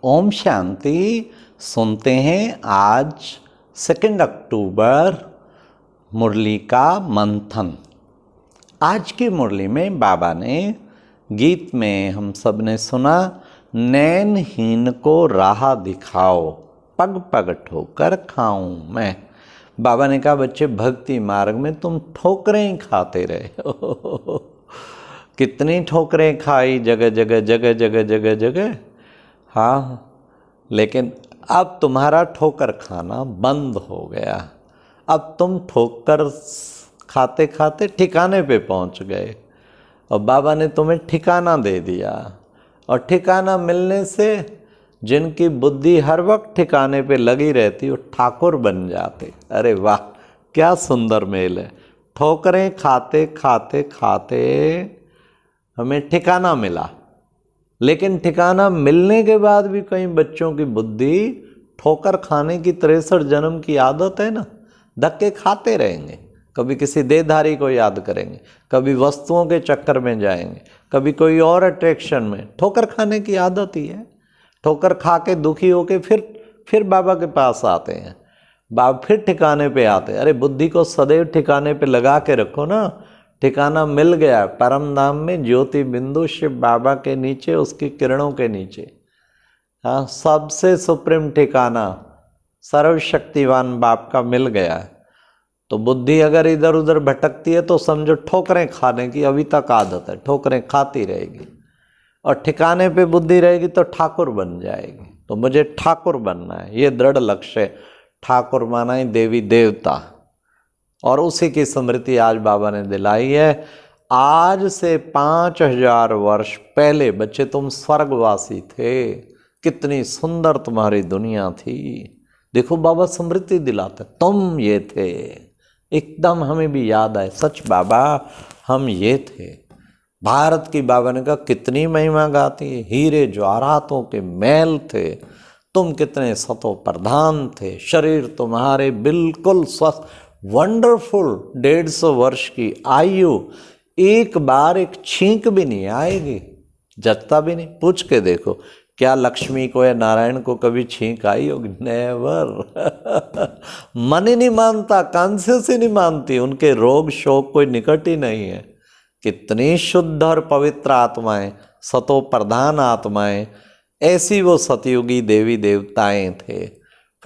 ओम शांति। सुनते हैं आज 2 अक्टूबर मुरली का मंथन। आज की मुरली में बाबा ने गीत में हम सब ने सुना, नैनहीन को राह दिखाओ, पग पग ठोकर खाऊं मैं। बाबा ने कहा बच्चे भक्ति मार्ग में तुम ठोकरें ही खाते रहे हो। कितनी ठोकरें खाई, जगह जगह जगह जगह जगह जगह। हाँ, लेकिन अब तुम्हारा ठोकर खाना बंद हो गया। अब तुम ठोकर खाते खाते ठिकाने पे पहुंच गए और बाबा ने तुम्हें ठिकाना दे दिया। और ठिकाना मिलने से जिनकी बुद्धि हर वक्त ठिकाने पे लगी रहती वो ठाकुर बन जाते। अरे वाह, क्या सुंदर मेल है। ठोकरें खाते खाते खाते हमें ठिकाना मिला, लेकिन ठिकाना मिलने के बाद भी कई बच्चों की बुद्धि ठोकर खाने की 63 जन्म की आदत है ना, धक्के खाते रहेंगे। कभी किसी देहधारी को याद करेंगे, कभी वस्तुओं के चक्कर में जाएंगे, कभी कोई और अट्रैक्शन में। ठोकर खाने की आदत ही है। ठोकर खा के दुखी होके फिर बाबा के पास आते हैं, बाबा फिर ठिकाने पे आते हैं। अरे बुद्धि को सदैव ठिकाने पे लगा के रखो ना। ठिकाना मिल गया परम धाम में, ज्योति बिंदु शिव बाबा के नीचे, उसकी किरणों के नीचे। हाँ, सबसे सुप्रीम ठिकाना सर्वशक्तिवान बाप का मिल गया है। तो बुद्धि अगर इधर उधर भटकती है तो समझो ठोकरें खाने की अभी तक आदत है, ठोकरें खाती रहेगी। और ठिकाने पे बुद्धि रहेगी तो ठाकुर बन जाएगी। तो मुझे ठाकुर बनना है, ये दृढ़ लक्ष्य है। ठाकुर माना ही देवी देवता, और उसी की स्मृति आज बाबा ने दिलाई है। आज से 5000 वर्ष पहले बच्चे तुम स्वर्गवासी थे, कितनी सुंदर तुम्हारी दुनिया थी। देखो बाबा स्मृति दिलाते, तुम ये थे। एकदम हमें भी याद आए, सच बाबा हम ये थे। भारत की बाबा ने कहा कितनी महिमा गाती है। हीरे जवाहरातों के महल थे, तुम कितने सतो प्रधान थे, शरीर तुम्हारे बिल्कुल स्वस्थ, वंडरफुल। 150 वर्ष की आयु, एक बार एक छींक भी नहीं आएगी, जचता भी नहीं। पूछ के देखो, क्या लक्ष्मी को या नारायण को कभी छींक आई होगी? नेवर। मन ही नहीं मानता, कॉन्शियस ही नहीं मानती। उनके रोग शोक कोई निकट ही नहीं है। कितनी शुद्ध और पवित्र आत्माएं, सतो प्रधान आत्माएं, ऐसी वो सतयुगी देवी देवताएं थे।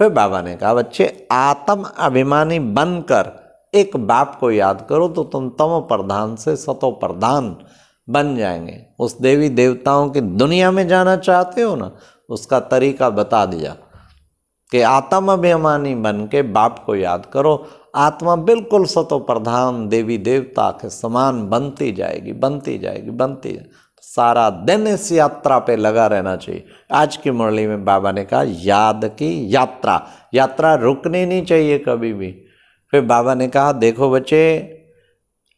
फिर बाबा ने कहा बच्चे आत्म अभिमानी बनकर एक बाप को याद करो तो तुम तमो प्रधान से सतो प्रधान बन जाएंगे। उस देवी देवताओं की दुनिया में जाना चाहते हो ना, उसका तरीका बता दिया कि आत्म अभिमानी बन के बाप को याद करो। आत्मा बिल्कुल सतो प्रधान देवी देवता के समान बनती जाएगी, बनती जाएगी, बनती जाएगी। सारा दिन इस यात्रा पे लगा रहना चाहिए। आज की मुरली में बाबा ने कहा याद की यात्रा, यात्रा रुकनी नहीं चाहिए कभी भी। फिर बाबा ने कहा देखो बच्चे,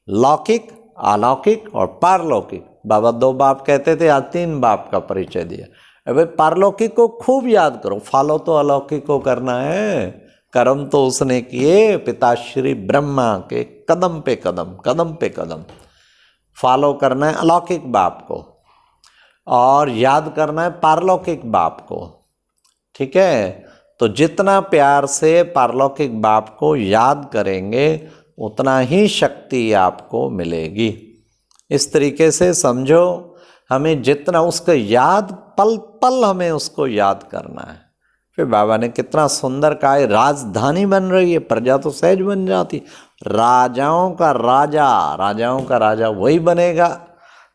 लौकिक, अलौकिक और पारलौकिक। बाबा 2 बाप कहते थे, आज 3 बाप का परिचय दिया। अबे पारलौकिक को खूब याद करो, फॉलो तो अलौकिक को करना है। कर्म तो उसने किए पिताश्री ब्रह्मा के कदम पे कदम, कदम पे कदम। फॉलो करना है अलौकिक बाप को और याद करना है पारलौकिक बाप को। ठीक है, तो जितना प्यार से पारलौकिक बाप को याद करेंगे उतना ही शक्ति आपको मिलेगी। इस तरीके से समझो, हमें जितना उसको याद, पल पल हमें उसको याद करना है। फिर बाबा ने कितना सुंदर कहा है, राजधानी बन रही है, प्रजा तो सहज बन जाती। राजाओं का राजा, राजाओं का राजा वही बनेगा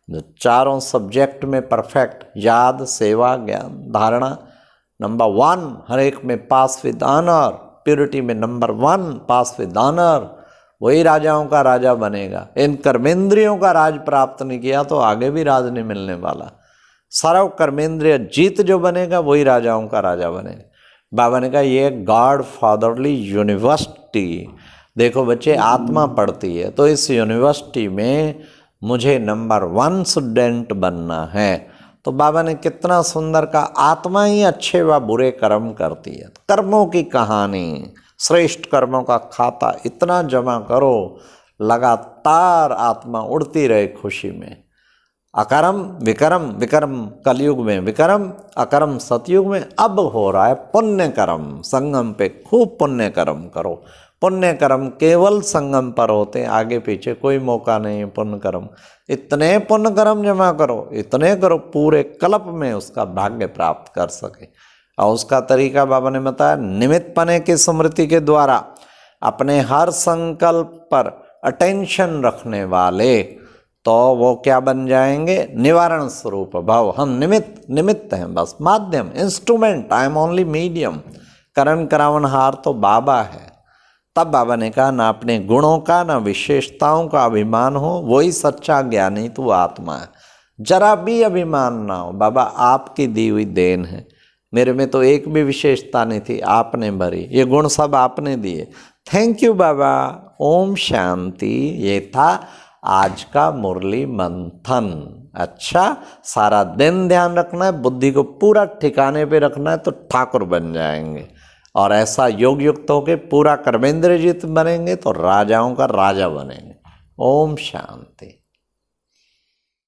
जो चारों सब्जेक्ट में परफेक्ट, याद, सेवा, ज्ञान, धारणा नंबर 1 हर एक में पास विद ऑनर, प्योरिटी में नंबर 1 पास विद ऑनर। वही राजाओं का राजा बनेगा। इन कर्मेंद्रियों का राज प्राप्त नहीं किया तो आगे भी राज नहीं मिलने वाला। सर्व कर्मेंद्रिय जीत जो बनेगा वही राजाओं का राजा बनेगा। बाबा ने कहा ये गॉड फादरली यूनिवर्सिटी। देखो बच्चे, आत्मा पढ़ती है तो इस यूनिवर्सिटी में मुझे नंबर 1 स्टूडेंट बनना है। तो बाबा ने कितना सुंदर कहा, आत्मा ही अच्छे व बुरे कर्म करती है। कर्मों की कहानी, श्रेष्ठ कर्मों का खाता इतना जमा करो, लगातार आत्मा उड़ती रहे खुशी में। अकर्म विकर्म, विकर्म कलयुग में विकर्म, अकर्म सतयुग में। अब हो रहा है पुण्य कर्म, संगम पे खूब पुण्य कर्म करो। पुण्य कर्म केवल संगम पर होते, आगे पीछे कोई मौका नहीं है पुण्य कर्म। इतने पुण्य कर्म जमा करो, इतने करो पूरे कल्प में उसका भाग्य प्राप्त कर सके। और उसका तरीका बाबा ने बताया, निमित्त पने की स्मृति के द्वारा अपने हर संकल्प पर अटेंशन रखने वाले, तो वो क्या बन जाएंगे, निवारण स्वरूप भाव। हम निमित्त हैं, बस माध्यम, instrument, I am only medium. करण करावनहार तो बाबा है। तब बाबा ने कहा, ना अपने गुणों का ना विशेषताओं का अभिमान हो, वही सच्चा ज्ञानी तू आत्मा है। जरा भी अभिमान ना हो, बाबा आपकी दी हुई देन है, मेरे में तो एक भी विशेषता नहीं थी, आपने भरी, ये गुण सब आपने दिए, थैंक यू बाबा। ओम शांति। ये था आज का मुरली मंथन। अच्छा, सारा दिन ध्यान रखना है, बुद्धि को पूरा ठिकाने पे रखना है, तो ठाकुर बन जाएंगे। और ऐसा योग युक्त होके पूरा कर्मेंद्रजित बनेंगे तो राजाओं का राजा बनेंगे। ओम शांति।